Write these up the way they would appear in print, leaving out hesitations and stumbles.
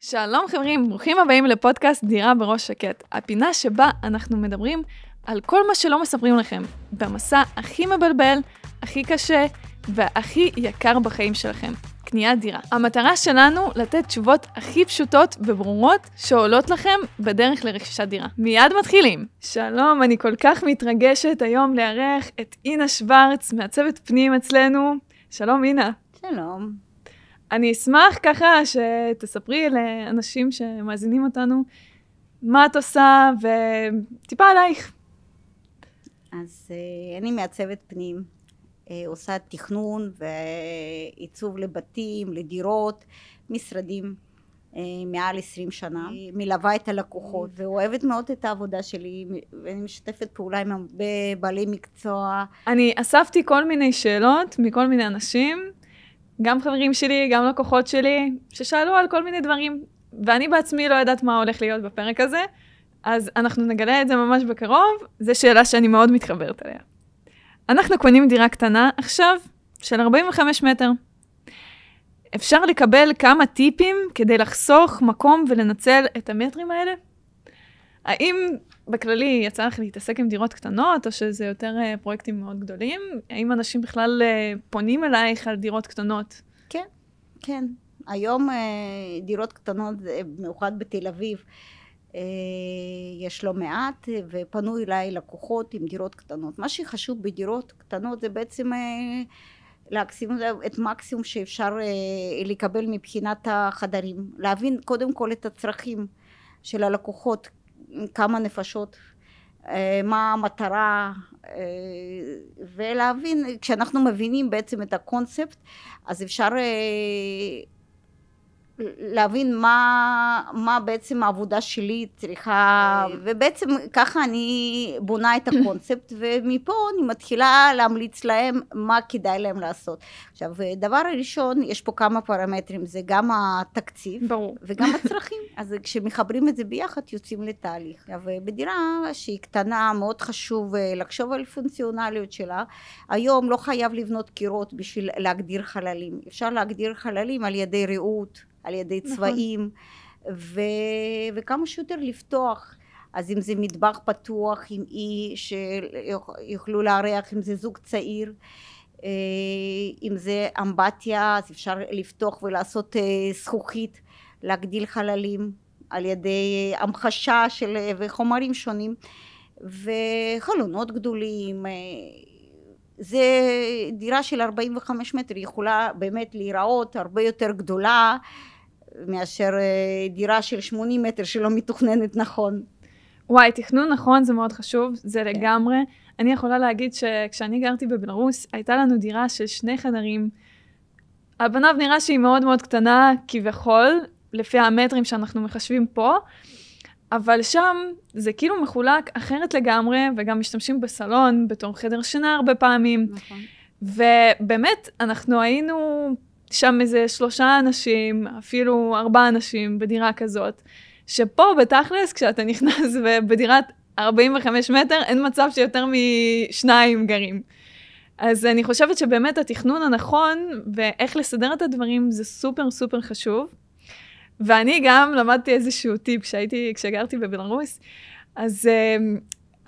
שלום חברים, ברוכים הבאים לפודקאסט דירה בראש שקט, הפינה שבה אנחנו מדברים על כל מה שלא מספרים לכם, במסע הכי מבלבל, הכי קשה והכי יקר בחיים שלכם, קניית דירה. המטרה שלנו לתת תשובות הכי פשוטות וברורות שעולות לכם בדרך לרכישת דירה. מיד מתחילים. שלום, אני כל כך מתרגשת היום לארח את אינה שוורץ, מעצבת פנים אצלנו. שלום אינה. שלום. אני אשמח ככה שתספרי לאנשים שמאזינים אותנו מה את עושה וטיפה עלייך. אז אני מעצבת פנים, עושה תכנון ועיצוב לבתים, לדירות, משרדים מעל 20 שנה. מלווה את הלקוחות ואוהבת מאוד את העבודה שלי ואני משתפת פעולה עם הרבה בעלי מקצוע. אני אספתי כל מיני שאלות מכל מיני אנשים, גם חברים שלי, גם לקוחות שלי, ששאלו על כל מיני דברים, ואני בעצמי לא יודעת מה הולך להיות בפרק הזה, אז אנחנו נגלה את זה ממש בקרוב, זו שאלה שאני מאוד מתחברת עליה. אנחנו קונים דירה קטנה עכשיו של 45 מטר. אפשר לקבל כמה טיפים כדי לחסוך מקום ולנצל את המטרים האלה? האם בכללי יצא לך להתעסק עם דירות קטנות, או שזה יותר פרויקטים מאוד גדולים? האם אנשים בכלל פונים אלייך על דירות קטנות? כן, כן. היום דירות קטנות, במיוחד בתל אביב, יש לא מעט, ופנו אליי לקוחות עם דירות קטנות. מה שחשוב בדירות קטנות זה בעצם להקסים את מקסימום שאפשר לקבל מבחינת החדרים. להבין קודם כל את הצרכים של הלקוחות, כמה נפשות, מה המטרה, ולהבין, כשאנחנו מבינים בעצם את הקונספט, אז אפשר להבין מה בעצם העבודה שלי צריכה, ובעצם ככה אני בונה את הקונספט, ומפה אני מתחילה להמליץ להם מה כדאי להם לעשות. עכשיו, דבר הראשון, יש פה כמה פרמטרים, זה גם התקציב, ברור. וגם הצרכים, אז כשמחברים את זה ביחד, יוצאים לתהליך. ובדירה שהיא קטנה, מאוד חשוב לחשוב על פונקציונליות שלה. היום לא חייב לבנות קירות בשביל להגדיר חללים, אפשר להגדיר חללים על ידי ראות, על ידי צבעים, וכמה שיותר לפתוח. אז אם זה מטבח פתוח, עם אי שיוכלו לארח, אם זה זוג צעיר, אם זה אמבטיה, אז אפשר לפתוח ולעשות זכוכית, להגדיל חללים על ידי המחשה וחומרים שונים, וחלונות גדולים. זה דירה של 45 מטר, יכולה באמת להיראות הרבה יותר גדולה מאשר דירה של 80 מטר שלא מתוכננת נכון. וואי, תכנון נכון זה מאוד חשוב, זה לגמרי. אני יכולה להגיד שכשאני גרתי בבלרוס, הייתה לנו דירה של 2 חדרים. על פניו נראה שהיא מאוד מאוד קטנה כביכול, לפי המטרים שאנחנו מחשבים פה, אבל שם זה כאילו מחולק אחרת לגמרי, וגם משתמשים בסלון בתור חדר שינה הרבה פעמים. נכון. ובאמת, אנחנו היינו שם איזה 3 אנשים, אפילו 4 אנשים בדירה כזאת, שפה בתכלס, כשאתה נכנס ובדירת 45 מטר, אין מצב שיותר מ2 גרים. אז אני חושבת שבאמת התכנון הנכון, ואיך לסדר את הדברים, זה סופר סופר חשוב. ואני גם למדתי איזשהו טיפ כשגרתי בבלרוס, אז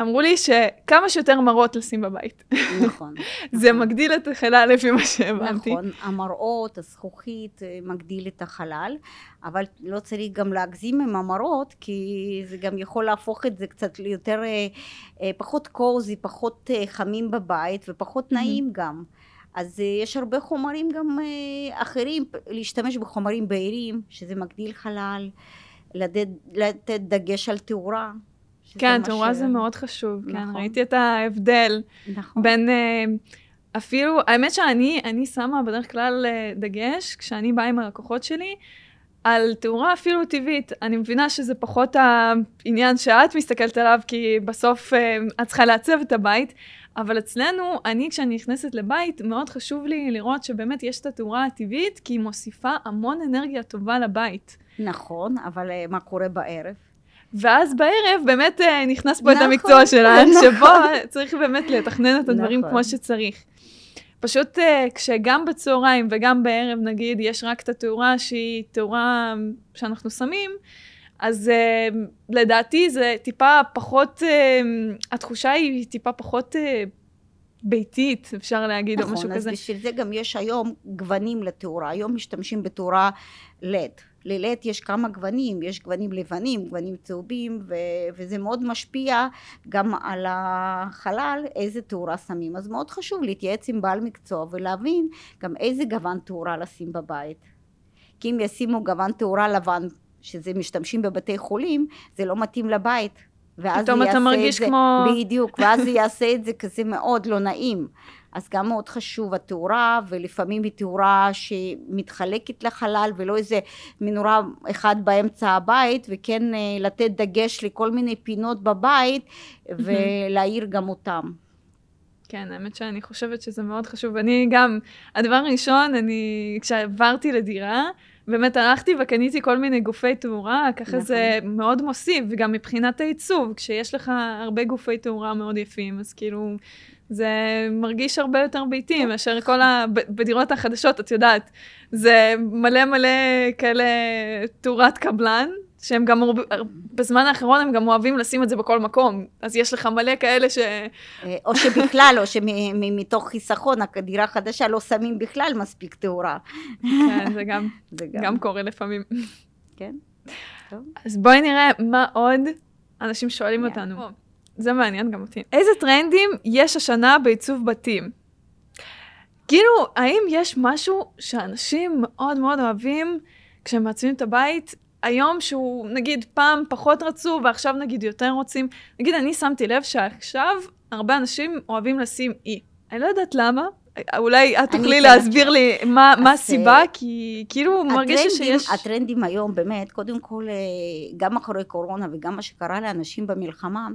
אמרו לי שכמה שיותר מראות לשים בבית. נכון. זה מגדיל את החלל לפי מה שהבנתי. נכון, המראות, הזכוכית מגדיל את החלל, אבל לא צריך גם להגזים עם המראות, כי זה גם יכול להפוך את זה קצת ליותר, פחות קוזי, פחות חמים בבית, ופחות נעים גם. אז יש הרבה חומרים גם אחרים, להשתמש בחומרים בהירים, שזה מגדיל חלל, לתת דגש על תאורה. כן, תאורה זה מאוד חשוב, כן, ראיתי את ההבדל בין, אפילו, האמת שאני שמה בדרך כלל דגש, כשאני באה עם הלקוחות שלי, על תאורה אפילו טבעית. אני מבינה שזה פחות העניין שאת מסתכלת עליו, כי בסוף את צריכה לעצב את הבית, אבל אצלנו, כשאני נכנסת לבית, מאוד חשוב לי לראות שבאמת יש את התאורה הטבעית, כי היא מוסיפה המון אנרגיה טובה לבית. נכון, אבל מה קורה בערב? ואז בערב באמת נכנס פה את המקצוע שלנו, שבו צריך באמת לתכנן את הדברים כמו שצריך. פשוט כשגם בצהריים וגם בערב, נגיד, יש רק את התאורה שהיא תאורה שאנחנו שמים, אז לדעתי זה טיפה פחות, התחושה היא טיפה פחות ביתית, אפשר להגיד, נכון, או משהו כזה. נכון, אז בשביל זה גם יש היום גוונים לתאורה. היום משתמשים בתאורה LED. ל-LED יש כמה גוונים, יש גוונים לבנים, גוונים צהובים, וזה מאוד משפיע גם על החלל, איזה תאורה שמים. אז מאוד חשוב להתייעץ עם בעל מקצוע ולהבין גם איזה גוון תאורה לשים בבית. כי אם ישימו גוון תאורה לבן, שזה משתמשים בבתי חולים, זה לא מתאים לבית. פתאום אתה מרגיש כמו... בדיוק, ואז זה יעשה את זה כזה מאוד לא נעים. אז גם מאוד חשוב התאורה, ולפעמים היא תאורה שמתחלקת לחלל, ולא איזה מנורה אחד באמצע הבית, וכן לתת דגש לכל מיני פינות בבית, ולהעיר גם אותם. כן, האמת שאני חושבת שזה מאוד חשוב. אני גם, הדבר הראשון, כשעברתי לדירה, באמת הלכתי וקניתי כל מיני גופי תאורה, ככה זה מאוד מוסיף, וגם מבחינת העיצוב, כשיש לך הרבה גופי תאורה מאוד יפים, אז כאילו, זה מרגיש הרבה יותר ביתי, מאשר כל בדירות החדשות, את יודעת, זה מלא מלא כאלה תאורת קבלן, שהם גם, בזמן האחרון הם גם אוהבים לשים את זה בכל מקום, אז יש לך מלא כאלה או שבכלל, או שמתוך חיסכון, הדירה חדשה לא שמים בכלל מספיק תאורה. כן, זה גם קורה לפעמים. כן, טוב. אז בואי נראה מה עוד אנשים שואלים אותנו. זה מעניין גם אותי. איזה טרנדים יש השנה בעיצוב בתים? כאילו, האם יש משהו שאנשים מאוד מאוד אוהבים כשהם מעצבים את הבית, היום שהוא, נגיד, פעם פחות רצו, ועכשיו נגיד יותר רוצים. נגיד, אני שמתי לב שעכשיו הרבה אנשים אוהבים לשים אי. אני לא יודעת למה, אולי את תוכלי להסביר לי מה הסיבה, כי כאילו מרגיש שיש... הטרנדים היום באמת, קודם כל, גם אחרי קורונה וגם מה שקרה לאנשים במלחמה,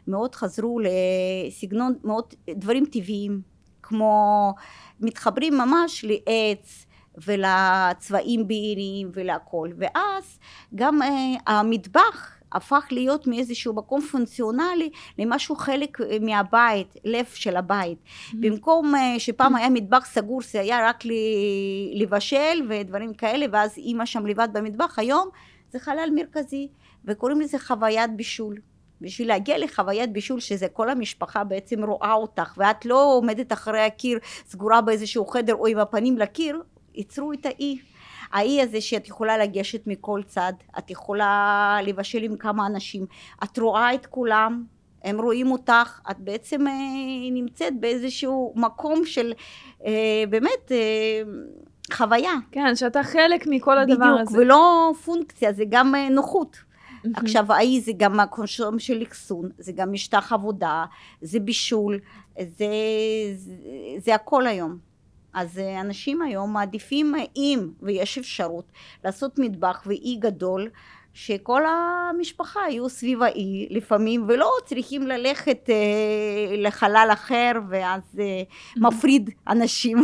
מאוד חזרו לסגנון, מאוד דברים טבעיים, כמו מתחברים ממש לעץ, ולצבעים בהירים ולהכל, ואז גם המטבח הפך להיות מאיזשהו מקום פונקציונלי למשהו חלק מהבית, לב של הבית. במקום שפעם היה מטבח סגור, זה היה רק לבשל ודברים כאלה, ואז אמא שם לבד במטבח, היום זה חלל מרכזי, וקוראים לזה חוויית בישול. בשביל להגיע לחוויית בישול, שזה כל המשפחה בעצם רואה אותך, ואת לא עומדת אחרי הקיר, סגורה באיזשהו חדר או עם הפנים לקיר, ייצרו את האי. האי הזה שאת יכולה לגשת מכל צד, את יכולה לבשל עם כמה אנשים, את רואה את כולם, הם רואים אותך, את בעצם נמצאת באיזשהו מקום של באמת חוויה. כן, שאתה חלק מכל הדבר הזה. בדיוק, ולא פונקציה, זה גם נוחות. עכשיו האי זה גם הקונשום של אחסון, זה גם משטח עבודה, זה בישול, זה הכל היום. אז אנשים היום מעדיפים, אם ויש אפשרות, לעשות מטבח ואי גדול, שכל המשפחה יהיו סביב האי לפעמים, ולא צריכים ללכת לחלל אחר, ואז מפריד אנשים.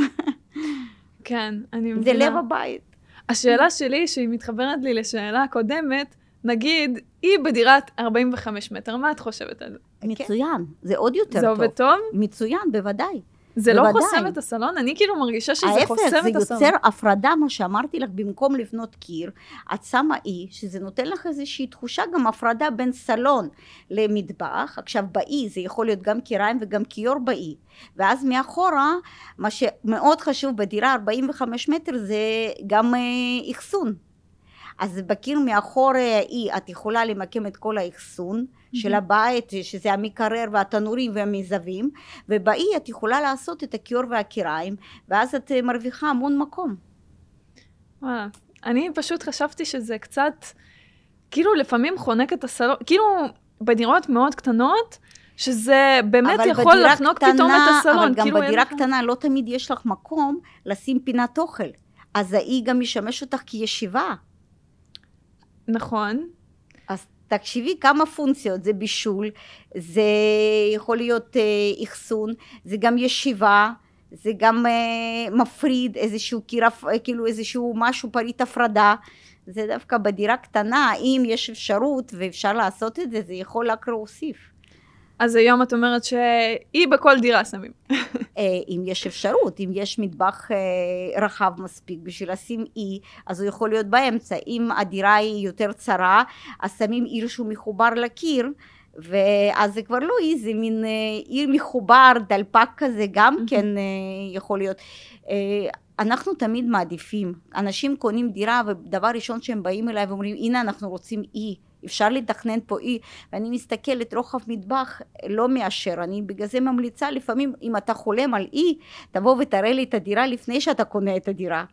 כן, אני מבינה. זה לב הבית. השאלה שלי, שהיא מתחברת לי לשאלה הקודמת, נגיד, היא בדירת 45 מטר, מה את חושבת על זה? מצוין, זה עוד יותר טוב. זה עובד טוב? מצוין, בוודאי. זה לא חוסם את הסלון? אני כאילו מרגישה שזה חוסם את הסלון. ההפך, זה יוצר הפרדה, מה שאמרתי לך, במקום לבנות קיר, את שמה אי, שזה נותן לך איזושהי תחושה, גם הפרדה בין סלון למטבח. עכשיו באי זה יכול להיות גם קיריים וגם כיור באי, ואז מאחורה, מה שמאוד חשוב בדירה 45 מטר, זה גם אחסון. אז בקיר מאחור האי את יכולה למקם את כל האחסון של הבית, שזה המקרר והתנורים והמזווים, ובאי את יכולה לעשות את הכיור והקיריים, ואז את מרוויחה המון מקום. וואלה, אני פשוט חשבתי שזה קצת, כאילו לפעמים חונק את הסלון, כאילו בדירות מאוד קטנות, שזה באמת יכול לחנוק פתאום את הסלון. אבל גם כאילו בדירה קטנה לא תמיד יש לך מקום לשים פינת אוכל, אז האי גם ישמש אותך כישיבה. נכון. אז תקשיבי כמה פונקציות, זה בישול, זה יכול להיות אחסון, זה גם ישיבה, זה גם מפריד איזשהו קירף, כאילו איזשהו משהו פריט הפרדה, זה דווקא בדירה קטנה, אם יש אפשרות ואפשר לעשות את זה, זה יכול רק להוסיף. אז היום את אומרת שהיא בכל דירה שמים. אם יש אפשרות, אם יש מטבח רחב מספיק בשביל לשים אי, אז הוא יכול להיות באמצע. אם הדירה היא יותר צרה, אז שמים עיר שהוא מחובר לקיר, ואז זה כבר לא אי, זה מין עיר מחובר, דלפק כזה גם כן יכול להיות. אנחנו תמיד מעדיפים, אנשים קונים דירה ודבר ראשון שהם באים אליי ואומרים הנה אנחנו רוצים אי, אפשר לתכנן פה אי, ואני מסתכלת רוחב מטבח לא מאשר, אני בגלל זה ממליצה לפעמים אם אתה חולם על אי, תבוא ותראה לי את הדירה לפני שאתה קונה את הדירה,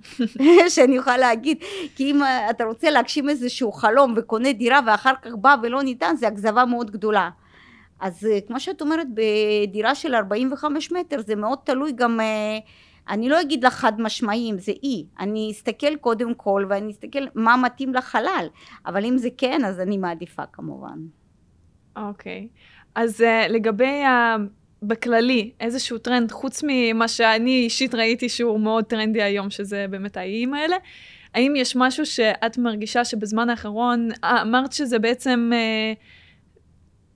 שאני אוכל להגיד, כי אם אתה רוצה להגשים איזשהו חלום וקונה דירה ואחר כך בא ולא ניתן, זה אכזבה מאוד גדולה. אז כמו שאת אומרת בדירה של 45 מטר זה מאוד תלוי גם, אני לא אגיד לך חד משמעיים, זה אי, אני אסתכל קודם כל ואני אסתכל מה מתאים לחלל, אבל אם זה כן אז אני מעדיפה כמובן. אוקיי, אז לגבי בכללי איזשהו טרנד, חוץ ממה שאני אישית ראיתי שהוא מאוד טרנדי היום, שזה באמת האיים האלה, האם יש משהו שאת מרגישה שבזמן האחרון, אמרת שזה בעצם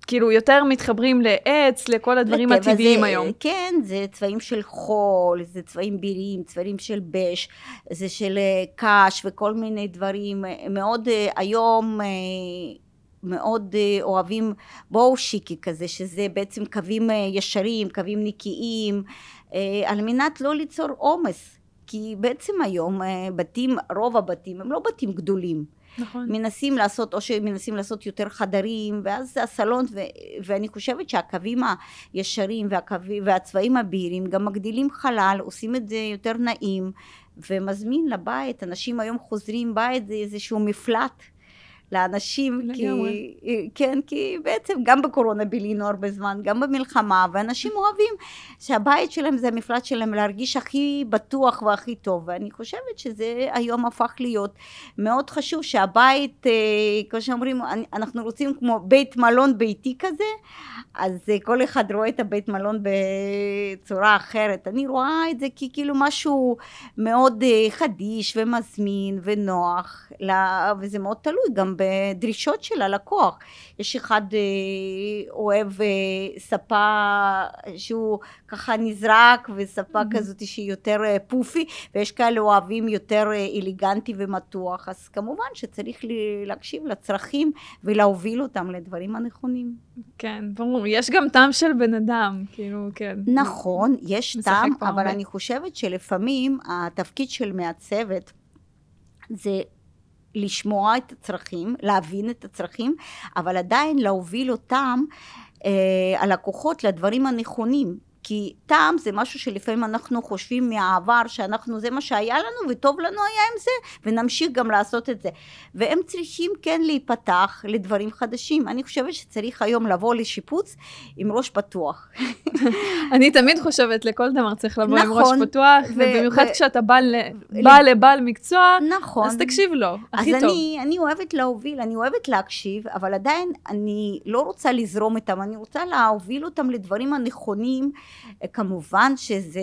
כאילו יותר מתחברים לעץ, לכל הדברים הטבעיים היום. כן, זה צבעים של חול, זה צבעים בירים, צבעים של בש, זה של קש וכל מיני דברים. מאוד היום מאוד אוהבים בואו שיקי כזה, שזה בעצם קווים ישרים, קווים נקיים, על מנת לא ליצור עומס. כי בעצם היום בתים, רוב הבתים הם לא בתים גדולים. נכון. מנסים לעשות, או שמנסים לעשות יותר חדרים, ואז הסלון, ואני חושבת שהקווים הישרים והצבעים הבהירים גם מגדילים חלל, עושים את זה יותר נעים, ומזמין לבית, אנשים היום חוזרים בית, זה איזשהו מפלט לאנשים, כי בעצם גם בקורונה בילינו הרבה זמן, גם במלחמה, ואנשים אוהבים שהבית שלהם זה המפלט שלהם להרגיש הכי בטוח והכי טוב, ואני חושבת שזה היום הפך להיות מאוד חשוב שהבית, כמו שאומרים, אנחנו רוצים כמו בית מלון ביתי כזה, אז כל אחד רואה את הבית מלון בצורה אחרת, אני רואה את זה כאילו משהו מאוד חדיש ומזמין ונוח, וזה מאוד תלוי גם בדרישות של הלקוח. יש אחד אוהב ספה שהוא ככה נזרק, וספה כזאת שהיא יותר פופי, ויש כאלה אוהבים יותר אליגנטי ומתוח, אז כמובן שצריך להקשיב לצרכים ולהוביל אותם לדברים הנכונים. כן, ברור, יש גם טעם של בן אדם, כאילו, כן. נכון, יש טעם, אבל אני חושבת שלפעמים התפקיד של מעצבת זה לשמוע את הצרכים, להבין את הצרכים, אבל עדיין להוביל אותם, הלקוחות, לדברים הנכונים. כי טעם זה משהו שלפעמים אנחנו חושבים מהעבר, שאנחנו זה מה שהיה לנו וטוב לנו היה עם זה, ונמשיך גם לעשות את זה. והם צריכים כן להיפתח לדברים חדשים. אני חושבת שצריך היום לבוא לשיפוץ עם ראש פתוח. אני תמיד חושבת לכל דבר צריך לבוא עם ראש פתוח, ובמיוחד כשאתה בא לבעל מקצוע, אז תקשיב לו, הכי טוב. אז אני אוהבת להוביל, אני אוהבת להקשיב, אבל עדיין אני לא רוצה לזרום איתם, אני רוצה להוביל אותם לדברים הנכונים, כמובן שזה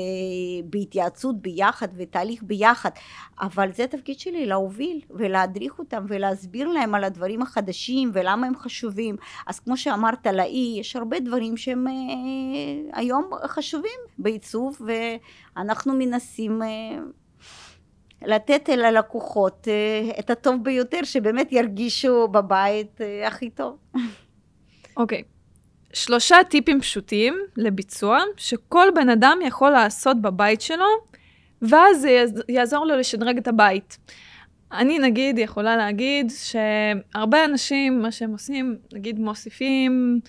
בהתייעצות ביחד ותהליך ביחד, אבל זה התפקיד שלי להוביל ולהדריך אותם ולהסביר להם על הדברים החדשים ולמה הם חשובים. אז כמו שאמרת לאי, יש הרבה דברים שהם היום חשובים בעיצוב, ואנחנו מנסים לתת אל הלקוחות את הטוב ביותר, שבאמת ירגישו בבית הכי טוב. אוקיי. 3 טיפים פשוטים לביצוע, שכל בן אדם יכול לעשות בבית שלו, ואז זה יעזור לו לשדרג את הבית. אני נגיד יכולה להגיד שהרבה אנשים, מה שהם עושים, נגיד מוסיפים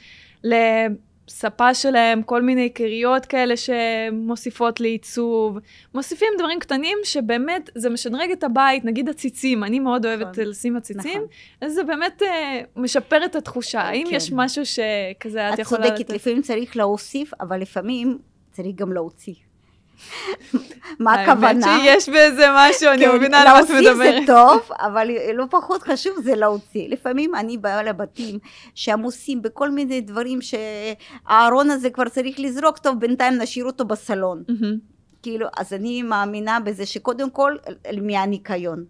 לספה שלהם כל מיני קריות כאלה שמוסיפות לעיצוב, מוסיפים דברים קטנים שבאמת זה משדרג את הבית, נגיד הציצים, אני מאוד אוהבת לשים הציצים, אז זה באמת משפר את התחושה. האם יש משהו שכזה את יכולה... את צודקת, לפעמים צריך להוסיף, אבל לפעמים צריך גם להוציא. מה הכוונה? האמת שיש באיזה משהו, אני מבינה על מה את מדברת. להוסיף זה טוב, אבל לא פחות חשוב זה להוציא. לפעמים אני באה לבתים שעמוסים בכל מיני דברים שהארון הזה כבר צריך לזרוק, טוב בינתיים נשאיר אותו בסלון. כאילו, אז אני מאמינה בזה שקודם כל מהניקיון.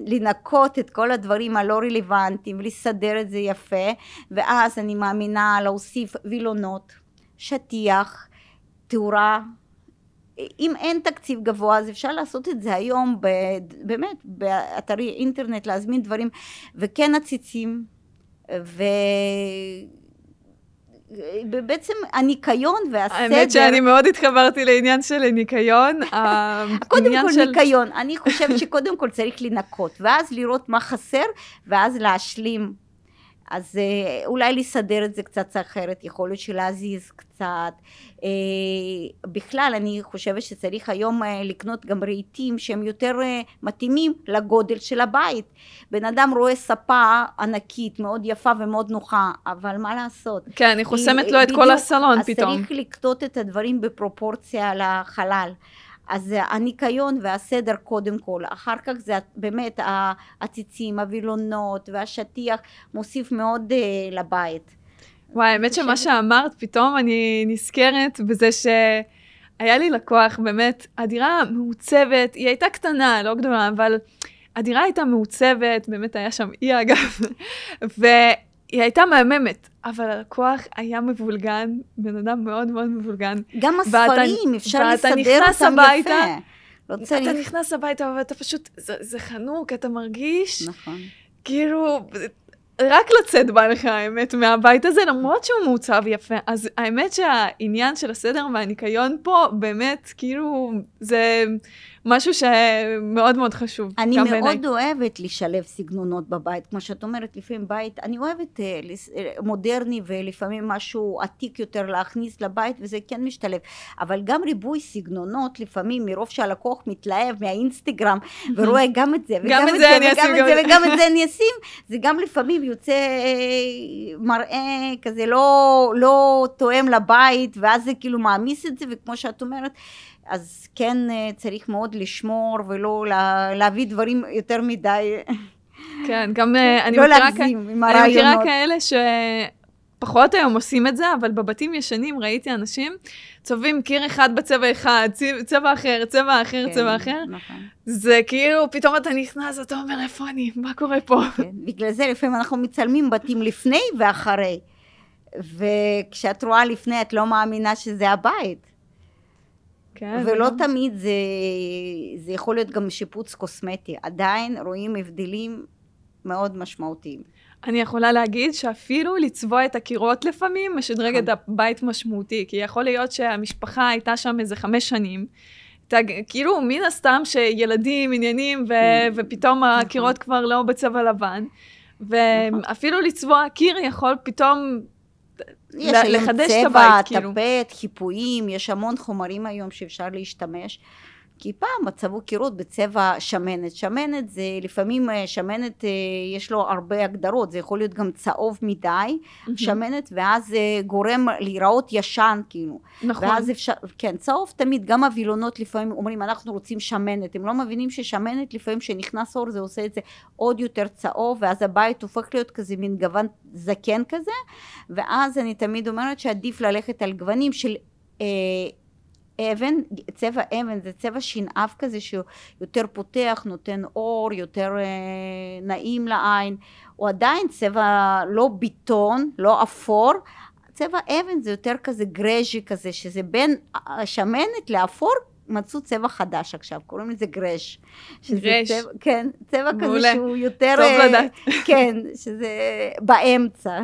לנקות את כל הדברים הלא רלוונטיים, לסדר את זה יפה, ואז אני מאמינה להוסיף וילונות, שטיח, תאורה. אם אין תקציב גבוה, אז אפשר לעשות את זה היום, באמת, באתרי אינטרנט, להזמין דברים, וכן עציצים, ובעצם הניקיון והסדר. האמת שאני מאוד התחברתי לעניין של ניקיון. קודם כל ניקיון, אני חושבת שקודם כל צריך לנקות, ואז לראות מה חסר, ואז להשלים. אז אולי לסדר את זה קצת אחרת, יכול להיות שלהזיז קצת. בכלל אני חושבת שצריך היום לקנות גם רהיטים שהם יותר מתאימים לגודל של הבית. בן אדם רואה ספה ענקית מאוד יפה ומאוד נוחה, אבל מה לעשות? כן, אני חוסמת לו את כל הסלון פתאום. אז צריך לקטות את הדברים בפרופורציה לחלל. אז הניקיון והסדר קודם כל, אחר כך זה באמת העציצים, הווילונות והשטיח מוסיף מאוד לבית. וואי, האמת שמה שאמרת, פתאום אני נזכרת בזה שהיה לי לקוח, באמת, הדירה מעוצבת, היא הייתה קטנה, לא גדולה, אבל הדירה הייתה מעוצבת, באמת היה שם אי אגב, היא הייתה מהממת, אבל הלקוח היה מבולגן, בן אדם מאוד מאוד מבולגן. גם הספרים, אפשר לסדר אותם יפה. לא צריך. אתה נכנס הביתה, ואתה פשוט, זה חנוק, אתה מרגיש, נכון. כאילו, רק לצאת בא לך האמת מהבית הזה, למרות שהוא מעוצב יפה. אז האמת שהעניין של הסדר והניקיון פה, באמת, כאילו, זה משהו שמאוד מאוד חשוב. אני מאוד אוהבת לשלב סגנונות בבית, כמו שאת אומרת, לפעמים בית, אני אוהבת מודרני ולפעמים משהו עתיק יותר להכניס לבית, וזה כן משתלב. אבל גם ריבוי סגנונות, לפעמים מרוב שהלקוח מתלהב מהאינסטגרם, ורואה גם את זה, וגם את זה, וגם את זה, וגם את זה אני אשים, זה גם לפעמים יוצא מראה כזה לא תואם לבית, ואז זה כאילו מעמיס את זה, וכמו שאת אומרת, אז כן צריך מאוד לשמור ולא להביא דברים יותר מדי. כן, גם אני לא להגזים עם הרעיונות. אני מכירה כאלה שפחות היום עושים את זה, אבל בבתים ישנים ראיתי אנשים צובעים קיר אחד בצבע אחד, צבע אחר, צבע אחר, צבע אחר. זה כאילו, פתאום אתה נכנס, אתה אומר, איפה אני? מה קורה פה? בגלל זה לפעמים אנחנו מצלמים בתים לפני ואחרי. וכשאת רואה לפני, את לא מאמינה שזה הבית. כן, ולא תמיד זה יכול להיות גם שיפוץ קוסמטי, עדיין רואים הבדלים מאוד משמעותיים. אני יכולה להגיד שאפילו לצבוע את הקירות לפעמים משדרג את הבית משמעותי, כי יכול להיות שהמשפחה הייתה שם איזה 5 שנים, כאילו מן הסתם שילדים עניינים ופתאום הקירות כבר לא בצבע לבן, ואפילו לצבוע קיר יכול פתאום לחדש את הבית, כאילו. טפט, חיפויים, יש המון חומרים היום שאפשר להשתמש, כי פעם מצבו קירות בצבע שמנת. שמנת זה, לפעמים שמנת יש לו הרבה הגדרות, זה יכול להיות גם צהוב מדי, שמנת, ואז זה גורם להיראות ישן, כאילו. נכון. ואז אפשר, כן, צהוב תמיד, גם הווילונות לפעמים אומרים, אנחנו רוצים שמנת, הם לא מבינים ששמנת לפעמים שנכנס אור, זה עושה את זה עוד יותר צהוב, ואז הבית הופך להיות כזה מין גוון זקן כזה, ואז אני תמיד אומרת שעדיף ללכת על גוונים של אבן, צבע אבן זה צבע שינאב כזה שהוא יותר פותח, נותן אור, יותר נעים לעין, או עדיין צבע לא ביטון, לא אפור, צבע אבן זה יותר כזה גרז'י כזה, שזה בין השמנת לאפור, מצאו צבע חדש עכשיו, קוראים לזה גרז'. גרז'. כן, צבע מעולה. כזה שהוא יותר, טוב לדעת. כן, שזה באמצע.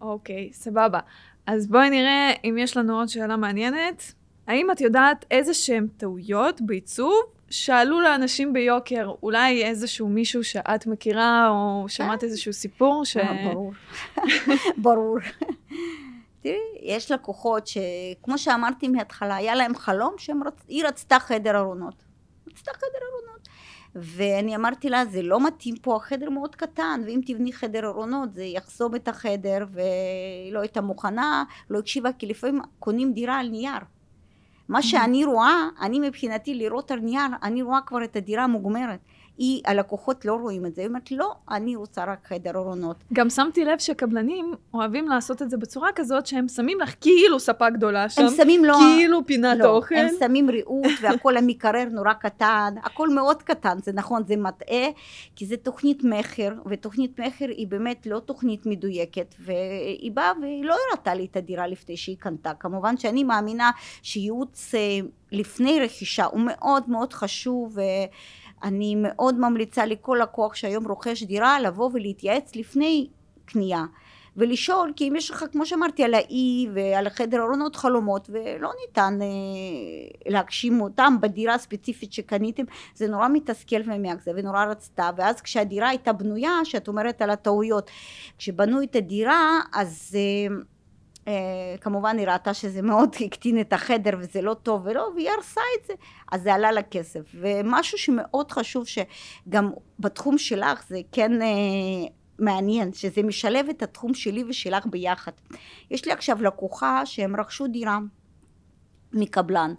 אוקיי, סבבה. אז בואי נראה אם יש לנו עוד שאלה מעניינת. האם את יודעת איזה שהן טעויות בעיצוב שעלו לאנשים ביוקר? אולי איזשהו מישהו שאת מכירה או שמעת איזשהו סיפור ברור. ברור. תראי, יש לקוחות שכמו שאמרתי מההתחלה, היה להם חלום שהיא רצתה חדר ארונות. רצתה חדר ארונות. ואני אמרתי לה, זה לא מתאים פה, החדר מאוד קטן, ואם תבני חדר ארונות, זה יחסום את החדר, ולא הייתה מוכנה, לא הקשיבה, כי לפעמים קונים דירה על נייר. מה שאני רואה, אני מבחינתי לראות על נייר, אני רואה כבר את הדירה מוגמרת. הלקוחות לא רואים את זה, היא אומרת, לא, אני רוצה רק חדר ארונות. גם שמתי לב שקבלנים אוהבים לעשות את זה בצורה כזאת, שהם שמים לך כאילו ספה גדולה שם, הם שמים לא, כאילו פינת אוכל. הם שמים ריהוט, והכל המקרר נורא קטן, הכל מאוד קטן, זה נכון, זה מטעה, כי זה תוכנית מחר, ותוכנית מחר היא באמת לא תוכנית מדויקת, והיא באה והיא לא הראתה לי את הדירה לפני שהיא קנתה. כמובן שאני מאמינה שייעוץ לפני רכישה הוא מאוד מאוד חשוב, ואני מאוד ממליצה לכל לקוח שהיום רוכש דירה לבוא ולהתייעץ לפני קנייה ולשאול, כי אם יש לך, כמו שאמרתי, על האי ועל החדר ארונות חלומות ולא ניתן להגשים אותם בדירה הספציפית שקניתם, זה נורא מתסכל ומאכזב ונורא רצתה. ואז כשהדירה הייתה בנויה, שאת אומרת על הטעויות, כשבנו את הדירה אז כמובן היא ראתה שזה מאוד הקטין את החדר וזה לא טוב והיא הרסה את זה, אז זה עלה לה כסף. ומשהו שמאוד חשוב שגם בתחום שלך זה כן מעניין, שזה משלב את התחום שלי ושלך ביחד. יש לי עכשיו לקוחה שהם רכשו דירה מקבלן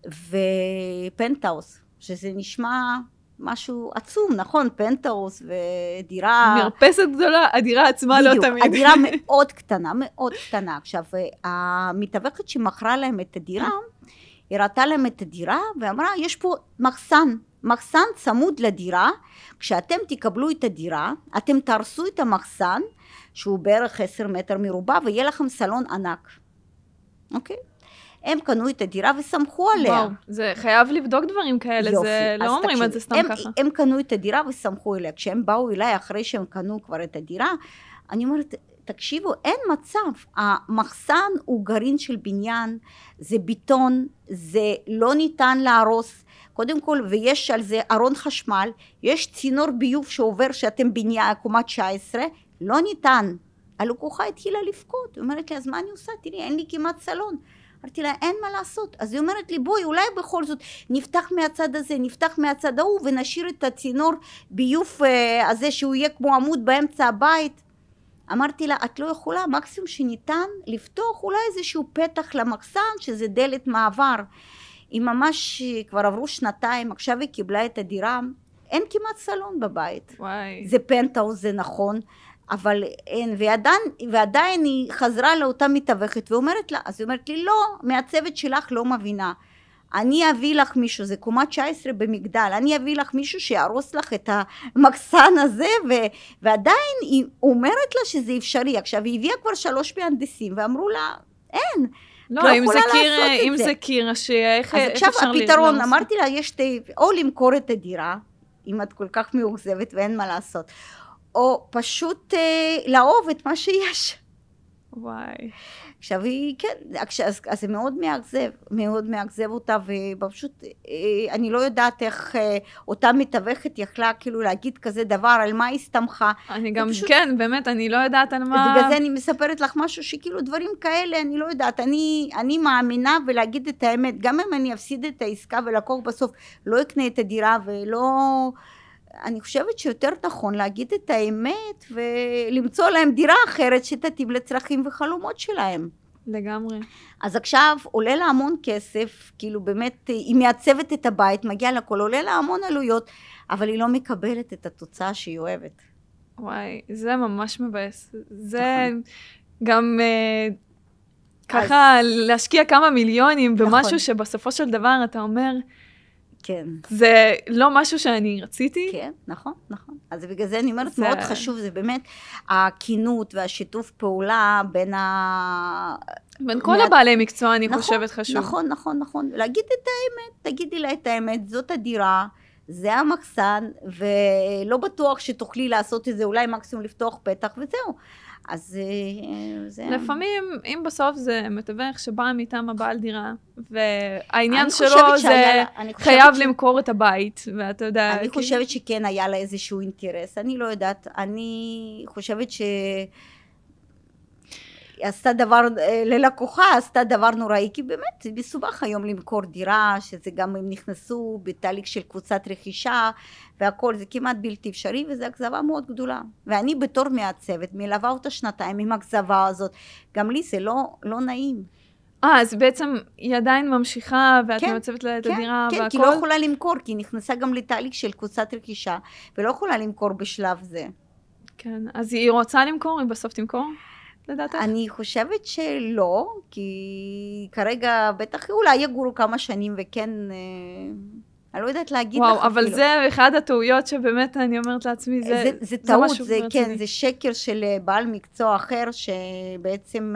ופנטהאוס, שזה נשמע משהו עצום, נכון? פנטהאוס ודירה... מרפסת גדולה, הדירה עצמה בדיוק, לא תמיד. הדירה מאוד קטנה, מאוד קטנה. עכשיו, המתווכת שמכרה להם את הדירה, היא ראתה להם את הדירה ואמרה, יש פה מחסן צמוד לדירה, כשאתם תקבלו את הדירה, אתם תרסו את המחסן, שהוא בערך 10 מטר מרובע, ויהיה לכם סלון ענק. אוקיי? הם קנו את הדירה וסמכו עליה. וואו, זה חייב לבדוק דברים כאלה, יופי, זה לא אומרים תקשיב, את זה סתם ככה. הם קנו את הדירה וסמכו עליה. כשהם באו אליי אחרי שהם קנו כבר את הדירה, אני אומרת, תקשיבו, אין מצב, המחסן הוא גרעין של בניין, זה ביטון, זה לא ניתן להרוס, קודם כל, ויש על זה ארון חשמל, יש צינור ביוב שעובר שאתם בניין, קומה 19, לא ניתן. הלקוחה התחילה לבכות, היא אומרת לי, אז מה אני עושה? תראי, אין לי כמעט סלון. אמרתי לה, אין מה לעשות. אז היא אומרת לי, בואי, אולי בכל זאת נפתח מהצד הזה, נפתח מהצד ההוא, ונשאיר את הצינור ביוב הזה, שהוא יהיה כמו עמוד באמצע הבית. אמרתי לה, את לא יכולה, מקסימום שניתן לפתוח אולי איזשהו פתח למחסן, שזה דלת מעבר. היא ממש, כבר עברו 2 עכשיו היא קיבלה את הדירה, אין כמעט סלון בבית. וואי. זה פנטהאוס, זה נכון, אבל אין, ועדיין היא חזרה לאותה מתווכת ואומרת לה, אז היא אומרת לי, לא, מהצוות שלך לא מבינה. אני אביא לך מישהו, זה קומה 19 במגדל, אני אביא לך מישהו שיהרוס לך את המחסן הזה, ועדיין היא אומרת לה שזה אפשרי. עכשיו היא הביאה כבר 3 מהנדסים ואמרו לה, אין. לא, אם זה קיר, איך אפשר אז עכשיו הפתרון, אמרתי לה, יש או למכור את הדירה, אם את כל כך מאוכזבת ואין מה לעשות, או פשוט לאהוב את מה שיש. וואי. עכשיו היא, כן, אז זה מאוד מאכזב אותה, ופשוט אני לא יודעת איך אותה מתווכת יכלה כאילו להגיד כזה דבר, על מה היא הסתמכה. אני גם, כן, באמת, אני לא יודעת על מה... בגלל זה אני מספרת לך משהו שכאילו דברים כאלה, אני לא יודעת, אני מאמינה ולהגיד את האמת, גם אם אני אפסיד את העסקה ולקוח בסוף לא יקנה את הדירה ולא... אני חושבת שיותר נכון להגיד את האמת ולמצוא להם דירה אחרת שתתאים לצרכים וחלומות שלהם. לגמרי. אז עכשיו עולה לה המון כסף, כאילו באמת היא מעצבת את הבית, מגיעה לכל, עולה לה המון עלויות, אבל היא לא מקבלת את התוצאה שהיא אוהבת. וואי, זה ממש מבאס. זה גם ככה להשקיע כמה מיליונים במשהו שבסופו של דבר אתה אומר... כן. זה לא משהו שאני רציתי. כן, נכון. אז בגלל זה אני אומרת, מאוד חשוב, זה באמת הכינות והשיתוף פעולה בין כל הבעלי מקצוע, אני חושבת חשוב. נכון. להגיד את האמת, תגידי לה את האמת, זאת הדירה, זה המחסן, ולא בטוח שתוכלי לעשות את זה, אולי מקסימום לפתוח פתח וזהו. אז זה... לפעמים, אם בסוף זה מתווך שבא מטעם הבעל דירה, והעניין שלו זה חייב למכור את הבית, ואתה יודע... אני חושבת שכן היה לה איזשהו אינטרס, אני לא יודעת, אני חושבת עשתה דבר ללקוחה, עשתה דבר נוראי, כי באמת זה מסובך היום למכור דירה, שזה גם הם נכנסו בתהליך של קבוצת רכישה, והכל זה כמעט בלתי אפשרי, וזו אכזבה מאוד גדולה. ואני בתור מעצבת, מלווה אותה 2 עם האכזבה הזאת, גם לי זה לא נעים. אז בעצם היא עדיין ממשיכה, ואת כן, מעצבת לה את כן, הדירה כן, והכל? כי לא יכולה למכור, כי היא נכנסה גם לתהליך של קבוצת רכישה, ולא יכולה למכור בשלב זה. כן, אז היא רוצה למכור, היא בסוף תמכור, לדעתך? אני חושבת שלא, כי כרגע בטח אולי יגורו כמה שנים וכן, אני לא יודעת להגיד לך אפילו. וואו, אבל זה אחד הטעויות שבאמת אני אומרת לעצמי, זה טעות, זה כן, זה שקר של בעל מקצוע אחר, שבעצם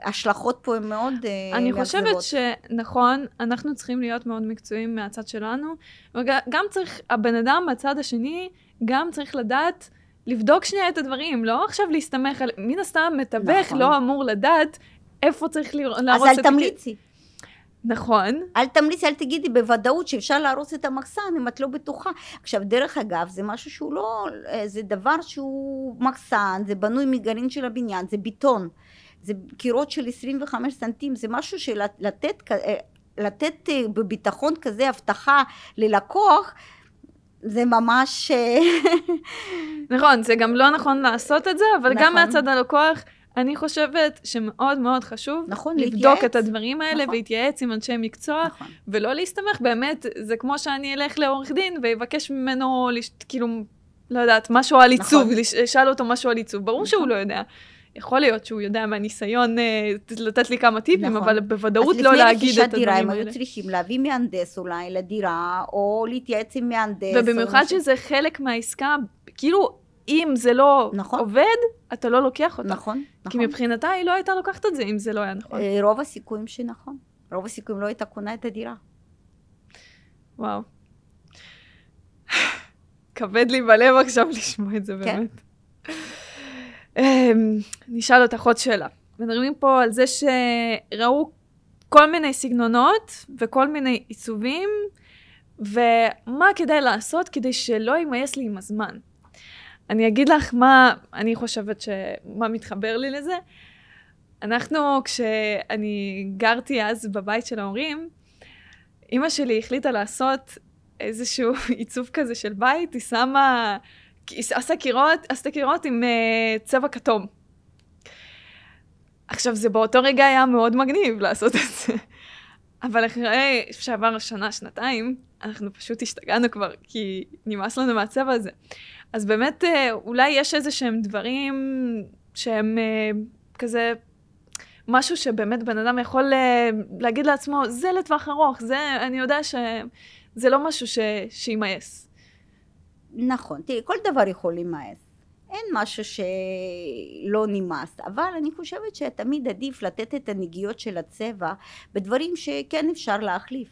השלכות פה הן מאוד מאכזבות. אני חושבת שנכון, אנחנו צריכים להיות מאוד מקצועיים מהצד שלנו, וגם צריך, הבן אדם מהצד השני, גם צריך לדעת לבדוק שנייה את הדברים, לא עכשיו להסתמך על, מן הסתם מתווך נכון. לא אמור לדעת איפה צריך להרוס את... אז אל תמליצי. נכון. אל תמליצי, אל תגידי בוודאות שאפשר להרוס את המחסן אם את לא בטוחה. עכשיו, דרך אגב, זה משהו שהוא לא, זה דבר שהוא מחסן, זה בנוי מגרעין של הבניין, זה ביטון, זה קירות של 25 סנטים, זה משהו לתת בביטחון כזה הבטחה ללקוח, זה ממש... נכון, זה גם לא נכון לעשות את זה, אבל נכון. גם מהצד הלקוח, אני חושבת שמאוד מאוד חשוב נכון, לבדוק להתייעץ. את הדברים האלה, נכון. ולהתייעץ עם אנשי מקצוע, נכון. ולא להסתמך, באמת, זה כמו שאני אלך לעורך דין, ויבקש ממנו, כאילו, לא יודעת, משהו על עיצוב, נכון. לשאל אותו משהו על עיצוב, ברור שהוא לא יודע. יכול להיות שהוא יודע מהניסיון לתת לי כמה טיפים, נכון. אבל בוודאות לא להגיד את הדברים האלה. הם היו צריכים להביא מהנדס אולי לדירה, או להתייעץ עם מהנדס. ובמיוחד שזה חלק מהעסקה, כאילו, אם זה לא נכון. עובד, אתה לא לוקח אותה. נכון, כי נכון. מבחינתה היא לא הייתה לוקחת את זה, אם זה לא היה נכון. רוב הסיכויים שנכון. רוב הסיכויים לא הייתה קונה את הדירה. וואו. כבד לי בלב עכשיו לשמוע את זה כן. באמת. נשאל אותך עוד שאלה. מדברים פה על זה שראו כל מיני סגנונות וכל מיני עיצובים, ומה כדאי לעשות כדי שלא יימייס לי עם הזמן. אני אגיד לך מה אני חושבת מה מתחבר לי לזה. כשאני גרתי אז בבית של ההורים, אמא שלי החליטה לעשות איזשהו עיצוב כזה של בית, היא שמה, עשתה קירות עם צבע כתום. עכשיו, זה באותו רגע היה מאוד מגניב לעשות את זה. אבל אחרי שעבר שנה, שנתיים, אנחנו פשוט השתגענו כבר, כי נמאס לנו מהצבע הזה. אז באמת, אולי יש איזה שהם דברים שהם כזה, משהו שבאמת בן אדם יכול להגיד לעצמו, זה לטווח ארוך, אני יודע שזה לא משהו שימייס. נכון, תראי, כל דבר יכול להימאס. אין משהו שלא נמאס, אבל אני חושבת שתמיד עדיף לתת את הנגיעות של הצבע בדברים שכן אפשר להחליף.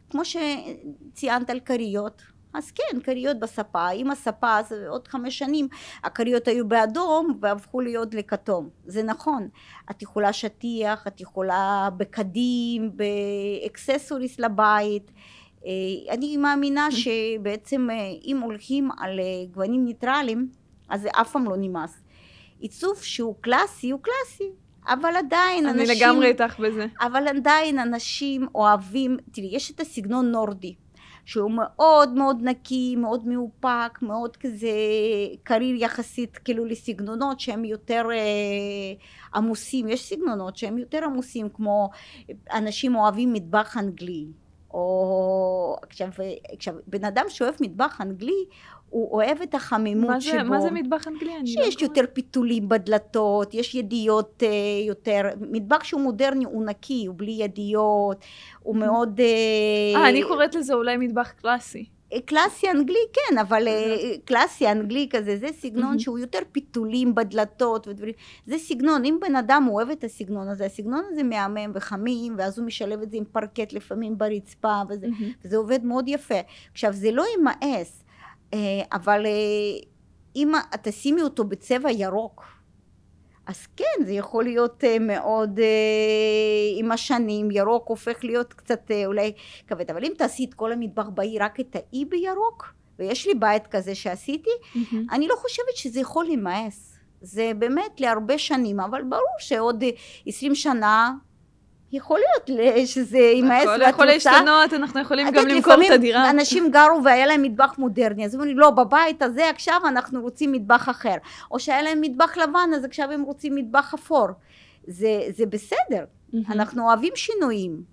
כמו שציינת על קריות, אז כן, קריות בספה, עם הספה, אז עוד 5 שנים, הקריות היו באדום והפכו להיות לכתום. זה נכון. את יכולה שטיח, את יכולה בקדים, באקססוריס לבית. אני מאמינה שבעצם אם הולכים על גוונים ניטרליים, אז זה אף פעם לא נמאס. עיצוב שהוא קלאסי, הוא קלאסי. אבל עדיין אני אנשים... לגמרי איתך בזה. אבל עדיין אנשים אוהבים... תראי, יש את הסגנון נורדי, שהוא מאוד מאוד נקי, מאוד מאופק, מאוד כזה קריר יחסית, כאילו לסגנונות שהם יותר עמוסים. יש סגנונות שהם יותר עמוסים, כמו אנשים אוהבים מטבח אנגלי. או עכשיו, בן אדם שאוהב מטבח אנגלי, הוא אוהב את החמימות שבו. מה זה מטבח אנגלי? שיש יותר פיתולים בדלתות, יש ידיות יותר, מטבח שהוא מודרני הוא נקי, הוא בלי ידיות, הוא מאוד... אני קוראת לזה אולי מטבח קלאסי. קלאסי אנגלי כן, אבל קלאסי אנגלי כזה, זה סגנון שהוא יותר פיתולים בדלתות ודברים, זה סגנון, אם בן אדם אוהב את הסגנון הזה מהמם וחמים, ואז הוא משלב את זה עם פרקט לפעמים ברצפה, וזה עובד מאוד יפה. עכשיו זה לא ימאס, אבל אם תשימי אותו בצבע ירוק, אז כן, זה יכול להיות מאוד, עם השנים, ירוק הופך להיות קצת אולי כבד, אבל אם תעשי את כל המטבח בעיר, רק את האי בירוק, ויש לי בית כזה שעשיתי, אני לא חושבת שזה יכול להימאס. זה באמת להרבה שנים, אבל ברור שעוד 20 שנה, יכול להיות שזה יימאס. הכל יכול להשתנות, אנחנו יכולים גם למכור את הדירה. אנשים גרו והיה להם מטבח מודרני, אז אומרים לי, לא, בבית הזה עכשיו אנחנו רוצים מטבח אחר. או שהיה להם מטבח לבן, אז עכשיו הם רוצים מטבח אפור. זה בסדר. אנחנו אוהבים שינויים.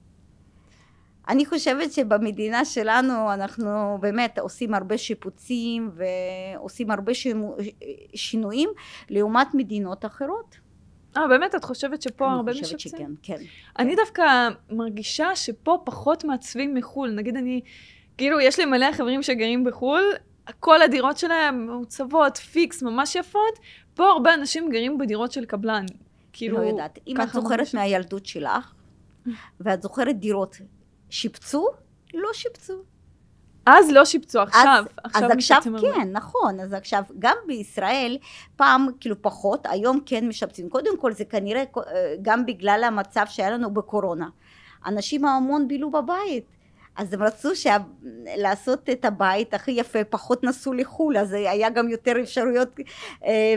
אני חושבת שבמדינה שלנו אנחנו באמת עושים הרבה שיפוצים ועושים הרבה שינויים לעומת מדינות אחרות. באמת את חושבת שפה הרבה משפצים? אני חושבת שכן, כן. אני דווקא מרגישה שפה פחות מעצבים מחול. נגיד כאילו יש לי מלא חברים שגרים בחול, כל הדירות שלהם מעוצבות, פיקס, ממש יפות. פה הרבה אנשים גרים בדירות של קבלן. כאילו, לא יודעת. אם את זוכרת מהילדות שלך, ואת זוכרת דירות, שיפצו? לא שיפצו. אז לא שיפצו, עכשיו. אז עכשיו כן, נכון. אז עכשיו, גם בישראל, פעם כאילו פחות, היום כן משפצים. קודם כל זה כנראה גם בגלל המצב שהיה לנו בקורונה. אנשים המון בילו בבית. אז הם רצו לעשות את הבית הכי יפה, פחות נסו לחול, אז היה גם יותר אפשרויות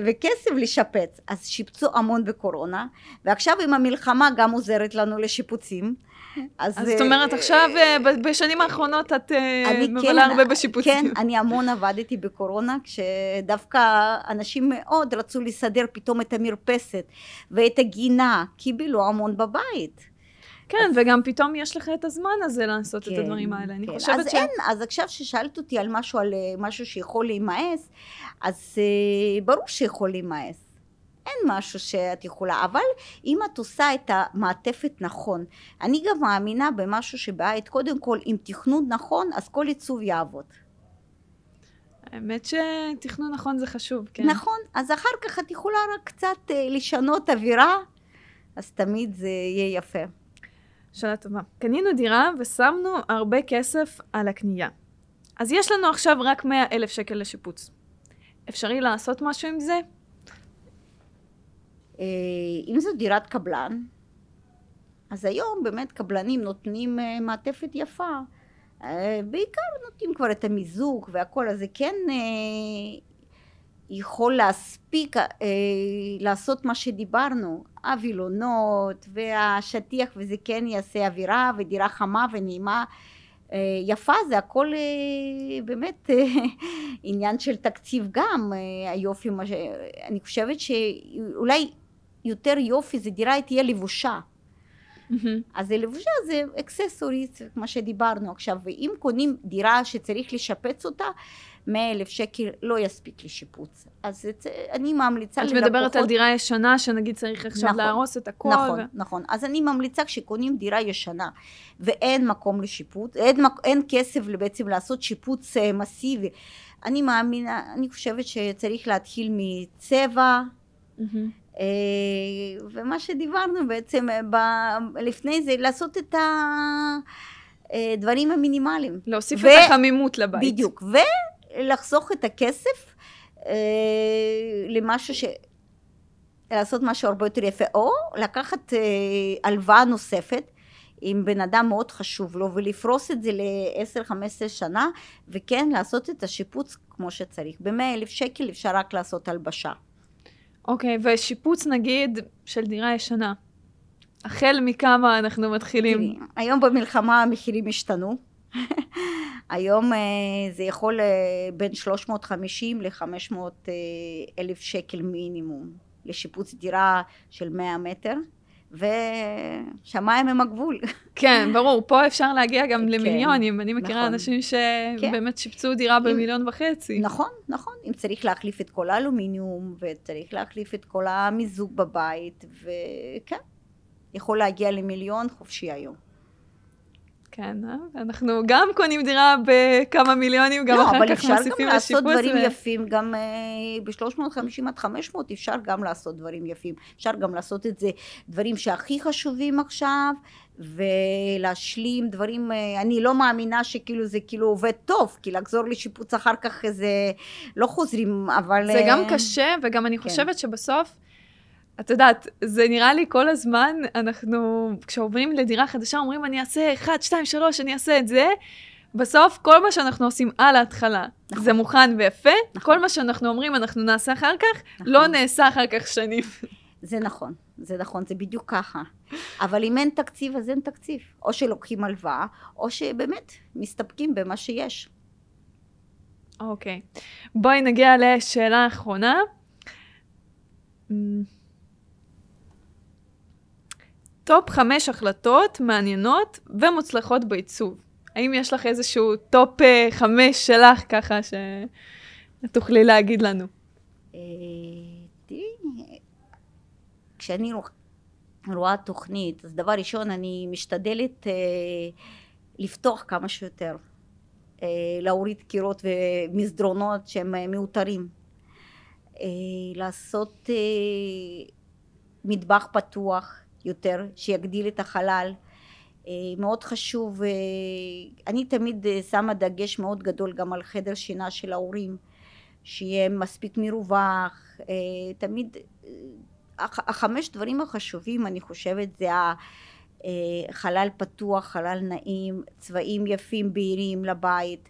וכסף לשפץ. אז שיפצו המון בקורונה, ועכשיו עם המלחמה גם עוזרת לנו לשיפוצים. אז זאת אומרת, עכשיו בשנים האחרונות את מבלה הרבה בשיפוצים. כן, אני המון עבדתי בקורונה, כשדווקא אנשים מאוד רצו לסדר פתאום את המרפסת ואת הגינה, כי בילו המון בבית. כן, וגם פתאום יש לך את הזמן הזה לעשות את הדברים האלה. אני חושבת אז עכשיו ששאלת אותי על משהו שיכול להימאס, אז ברור שיכול להימאס. אין משהו שאת יכולה, אבל אם את עושה את המעטפת נכון, אני גם מאמינה במשהו שבית, קודם כל, אם תכנון נכון, אז כל עיצוב יעבוד. האמת שתכנון נכון זה חשוב, כן. נכון, אז אחר כך את יכולה רק קצת לשנות אווירה, אז תמיד זה יהיה יפה. שאלה טובה. קנינו דירה ושמנו הרבה כסף על הקנייה. אז יש לנו עכשיו רק 100,000 שקל לשיפוץ. אפשרי לעשות משהו עם זה? אם זו דירת קבלן, אז היום באמת קבלנים נותנים מעטפת יפה. בעיקר נותנים כבר את המיזוג והכל, אז זה כן יכול להספיק לעשות מה שדיברנו, הווילונות והשטיח, וזה כן יעשה אווירה ודירה חמה ונעימה יפה. זה הכל באמת עניין של תקציב גם. היופי, אני חושבת שאולי יותר יופי זה דירה תהיה לבושה. אז לבושה זה אקססורית, מה שדיברנו עכשיו. ואם קונים דירה שצריך לשפץ אותה, 100,000 שקל לא יספיק לשיפוץ. אז אני ממליצה ללקוחות... את מדברת על דירה ישנה, שנגיד צריך עכשיו להרוס את הכל. נכון. אז אני ממליצה כשקונים דירה ישנה, ואין מקום לשיפוץ, אין כסף בעצם לעשות שיפוץ מסיבי. אני מאמינה, אני חושבת שצריך להתחיל מצבע, ומה שדיברנו בעצם לפני זה, לעשות את הדברים המינימליים. להוסיף את החמימות לבית. בדיוק, ולחסוך את הכסף למשהו לעשות משהו הרבה יותר יפה, או לקחת הלוואה נוספת, עם בן אדם מאוד חשוב לו, ולפרוס את זה ל-10-15 שנה, וכן לעשות את השיפוץ כמו שצריך. ב100,000 שקל אפשר רק לעשות הלבשה. אוקיי, ושיפוץ נגיד של דירה ישנה. החל מכמה אנחנו מתחילים? היום במלחמה המחירים השתנו. היום זה יכול בין 350 ל-500 אלף שקל מינימום, לשיפוץ דירה של 100 מטר. ושמיים הם הגבול. כן, ברור, פה אפשר להגיע גם למיליונים. אני מכירה אנשים שבאמת שיפצו דירה ב1.5 מיליון. נכון. אם צריך להחליף את כל האלומיניום, וצריך להחליף את כל המיזוג בבית, וכן, יכול להגיע למיליון חופשי היום. כן, אנחנו גם קונים דירה בכמה מיליונים, גם אחר כך מוסיפים לשיפוץ. אבל אפשר גם לעשות דברים יפים, גם ב-350 עד 500 אפשר גם לעשות דברים יפים. אפשר גם לעשות את זה דברים שהכי חשובים עכשיו, ולהשלים דברים, אני לא מאמינה שכאילו זה כאילו עובד טוב, כי לחזור לשיפוץ אחר כך זה לא חוזרים, אבל... זה גם קשה, וגם אני חושבת שבסוף, את יודעת, זה נראה לי כל הזמן, אנחנו, כשעוברים לדירה חדשה, אומרים, אני אעשה 1, 2, 3, אני אעשה את זה. בסוף, כל מה שאנחנו עושים על ההתחלה, זה מוכן ויפה. כל מה שאנחנו אומרים, אנחנו נעשה אחר כך, לא נעשה אחר כך שנים. זה נכון, זה בדיוק ככה. אבל אם אין תקציב, אז אין תקציב. או שלוקחים הלוואה, או שבאמת מסתפקים במה שיש. אוקיי. בואי נגיע לשאלה האחרונה. טופ 5 החלטות מעניינות ומוצלחות בעיצוב. האם יש לך איזשהו טופ 5 שלך ככה שתוכלי להגיד לנו? תראי, כשאני רואה תוכנית, אז דבר ראשון אני משתדלת לפתוח כמה שיותר, להוריד קירות ומסדרונות שהם מיותרים, לעשות מטבח פתוח יותר שיגדיל את החלל. מאוד חשוב, אני תמיד שמה דגש מאוד גדול גם על חדר שינה של ההורים, שיהיה מספיק מרווח. תמיד החמש דברים החשובים אני חושבת זה חלל פתוח, חלל נעים, צבעים יפים בהירים לבית,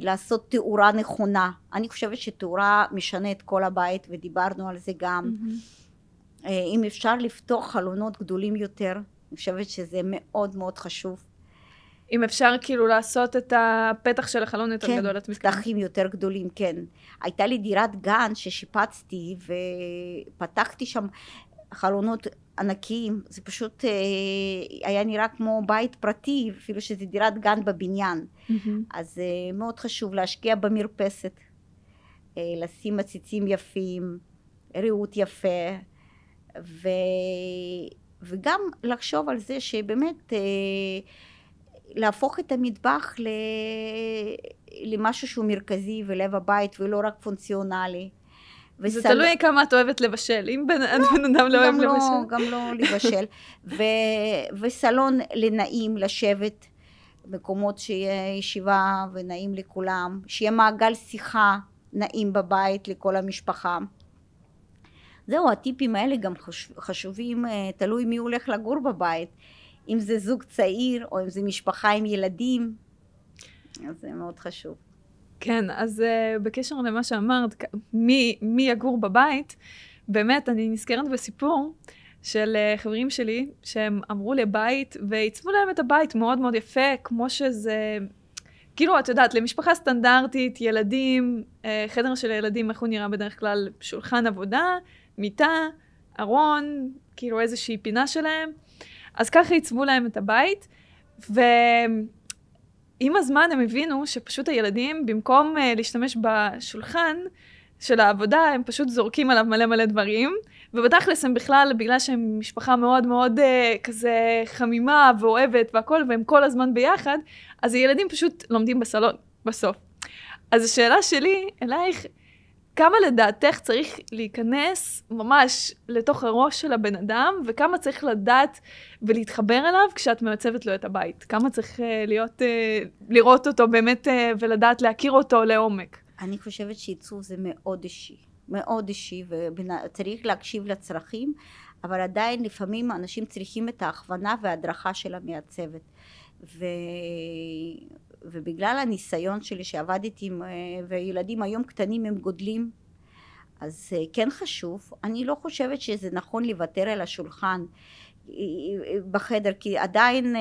לעשות תאורה נכונה. אני חושבת שתאורה משנה את כל הבית ודיברנו על זה גם. אם אפשר לפתוח חלונות גדולים יותר, אני חושבת שזה מאוד מאוד חשוב. אם אפשר כאילו לעשות את הפתח של החלון יותר כן, גדול, את מתכוונת? פתחים יותר גדולים, כן. הייתה לי דירת גן ששיפצתי ופתחתי שם חלונות ענקיים. זה פשוט היה נראה כמו בית פרטי, אפילו שזה דירת גן בבניין. אז מאוד חשוב להשקיע במרפסת, לשים מציצים יפים, ריהוט יפה, וגם לחשוב על זה שבאמת להפוך את המטבח למשהו שהוא מרכזי ולב הבית ולא רק פונקציונלי. זה תלוי כמה את אוהבת לבשל, אם בן אדם לא אוהב לבשל. גם לא לבשל. וסלון לנעים לשבת, מקומות שיהיה ישיבה ונעים לכולם, שיהיה מעגל שיחה נעים בבית לכל המשפחה. זהו, הטיפים האלה גם חשובים, תלוי מי הולך לגור בבית, אם זה זוג צעיר או אם זה משפחה עם ילדים, אז זה מאוד חשוב. כן, אז בקשר למה שאמרת, מי יגור בבית, באמת אני נזכרת בסיפור של חברים שלי שהם אמרו לבית ועיצבו להם את הבית מאוד מאוד יפה, כמו שזה, כאילו את יודעת, למשפחה סטנדרטית, ילדים, חדר של ילדים, איך הוא נראה בדרך כלל, שולחן עבודה, מיטה, ארון, כאילו איזושהי פינה שלהם. אז ככה עיצבו להם את הבית, ועם הזמן הם הבינו שפשוט הילדים, במקום להשתמש בשולחן של העבודה, הם פשוט זורקים עליו מלא מלא דברים, ובתכלס הם בכלל, בגלל שהם משפחה מאוד מאוד כזה חמימה ואוהבת והכל, והם כל הזמן ביחד, אז הילדים פשוט לומדים בסלון בסוף. אז השאלה שלי אלייך, כמה לדעתך צריך להיכנס ממש לתוך הראש של הבן אדם, וכמה צריך לדעת ולהתחבר אליו כשאת מעצבת לו את הבית? כמה צריך לראות אותו באמת ולדעת להכיר אותו לעומק? אני חושבת שעיצוב זה מאוד אישי, מאוד אישי, וצריך להקשיב לצרכים, אבל עדיין לפעמים אנשים צריכים את ההכוונה וההדרכה של המעצבת. ובגלל הניסיון שלי שעבדתי עם, וילדים היום קטנים הם גודלים, אז כן חשוב. אני לא חושבת שזה נכון לוותר על השולחן בחדר, כי עדיין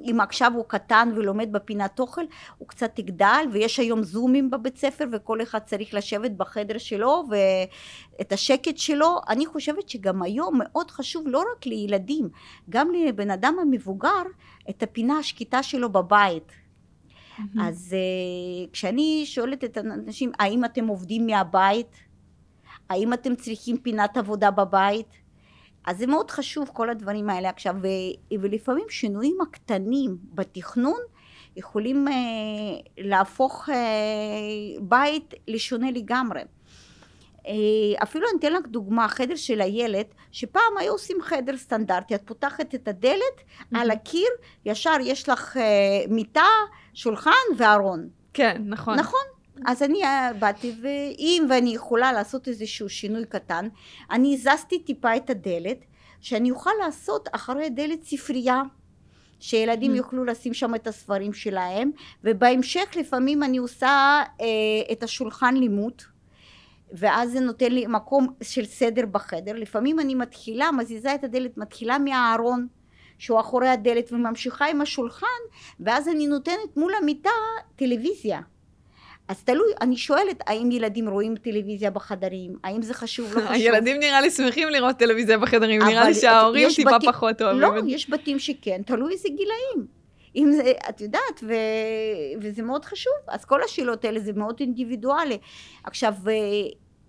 אם עכשיו הוא קטן ולומד בפינת אוכל, הוא קצת יגדל, ויש היום זומים בבית ספר, וכל אחד צריך לשבת בחדר שלו, ואת השקט שלו. אני חושבת שגם היום מאוד חשוב, לא רק לילדים, גם לבן אדם המבוגר, את הפינה השקטה שלו בבית. אז כשאני שואלת את האנשים, האם אתם עובדים מהבית? האם אתם צריכים פינת עבודה בבית? אז זה מאוד חשוב כל הדברים האלה עכשיו, ולפעמים שינויים הקטנים בתכנון יכולים להפוך בית לשונה לגמרי. אפילו אני אתן לך דוגמה, חדר של הילד, שפעם היו עושים חדר סטנדרטי, את פותחת את הדלת, על הקיר ישר יש לך מיטה, שולחן וארון. כן, נכון. נכון? אז אני באתי, ואני יכולה לעשות איזשהו שינוי קטן, אני הזזתי טיפה את הדלת, שאני אוכל לעשות אחרי הדלת ספרייה, שילדים יוכלו לשים שם את הספרים שלהם, ובהמשך לפעמים אני עושה את השולחן לימוד, ואז זה נותן לי מקום של סדר בחדר. לפעמים אני מתחילה, מזיזה את הדלת, מתחילה מהארון, שהוא אחורי הדלת, וממשיכה עם השולחן, ואז אני נותנת מול המיטה טלוויזיה. אז תלוי, אני שואלת, האם ילדים רואים טלוויזיה בחדרים? האם זה חשוב, לא חשוב? הילדים נראה לי שמחים לראות טלוויזיה בחדרים, נראה לי שההורים טיפה פחות אוהבים. לא, יש בתים שכן, תלוי איזה גילאים. אם זה, את יודעת, וזה מאוד חשוב, אז כל השאלות האלה זה מאוד אינדיבידואלי. עכשיו,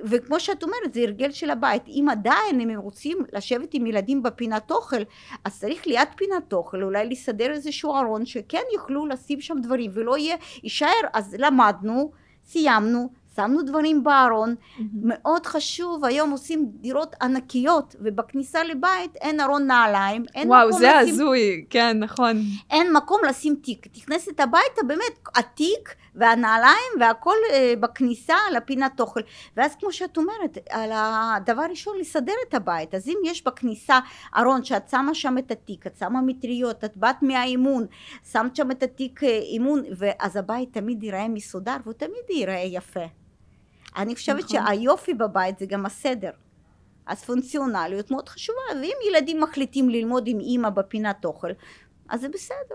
וכמו שאת אומרת, זה הרגל של הבית. אם עדיין הם רוצים לשבת עם ילדים בפינת אוכל, אז צריך ליד פינת אוכל, אולי לסדר איזשהו ארון, שכן יוכלו לשים שם דברים, ולא יישאר, אז למדנו, סיימנו, שמנו דברים בארון, מאוד חשוב, היום עושים דירות ענקיות, ובכניסה לבית אין ארון נעליים, אין מקום לשים... וואו, זה הזוי, כן, נכון. אין מקום לשים תיק, תכנסת הביתה, באמת, התיק והנעליים והכל בכניסה לפינת אוכל, ואז כמו שאת אומרת, על הדבר ראשון לסדר את הבית, אז אם יש בכניסה ארון שאת שמה שם את התיק, את שמה מטריות, את באת מהאימון, שמת שם את התיק אימון, ואז הבית תמיד ייראה מסודר, והוא תמיד ייראה יפה. אני חושבת שהיופי בבית זה גם הסדר. אז פונקציונליות מאוד חשובה, ואם ילדים מחליטים ללמוד עם אמא בפינת אוכל, אז זה בסדר.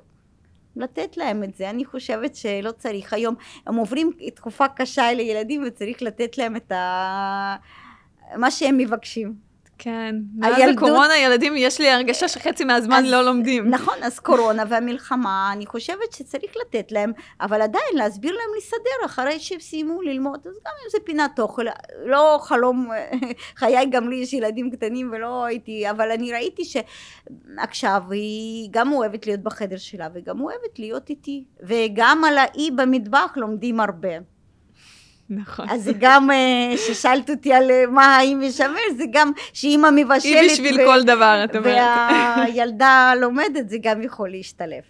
לתת להם את זה, אני חושבת שלא צריך. היום הם עוברים תקופה קשה לילדים וצריך לתת להם את מה שהם מבקשים. כן, מאז הקורונה ילדים, יש לי הרגשה שחצי מהזמן לא לומדים. נכון, אז קורונה והמלחמה, אני חושבת שצריך לתת להם, אבל עדיין להסביר להם לסדר אחרי שהם סיימו ללמוד, אז גם אם זה פינת אוכל, לא חלום, חיי גם לי יש ילדים קטנים ולא הייתי, אבל אני ראיתי שעכשיו היא גם אוהבת להיות בחדר שלה, וגם אוהבת להיות איתי, וגם על האי במטבח לומדים הרבה. נכון. אז זה גם ששאלת אותי על מה האם משמר, זה גם שאמא מבשלת. היא בשביל כל דבר, את אומרת. והילדה לומדת, זה גם יכול להשתלב.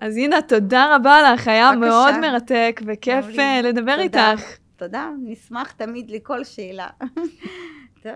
אז הנה, תודה רבה לך, היה מאוד מרתק וכיף לדבר איתך. תודה, נשמח תמיד לכל שאלה. טוב.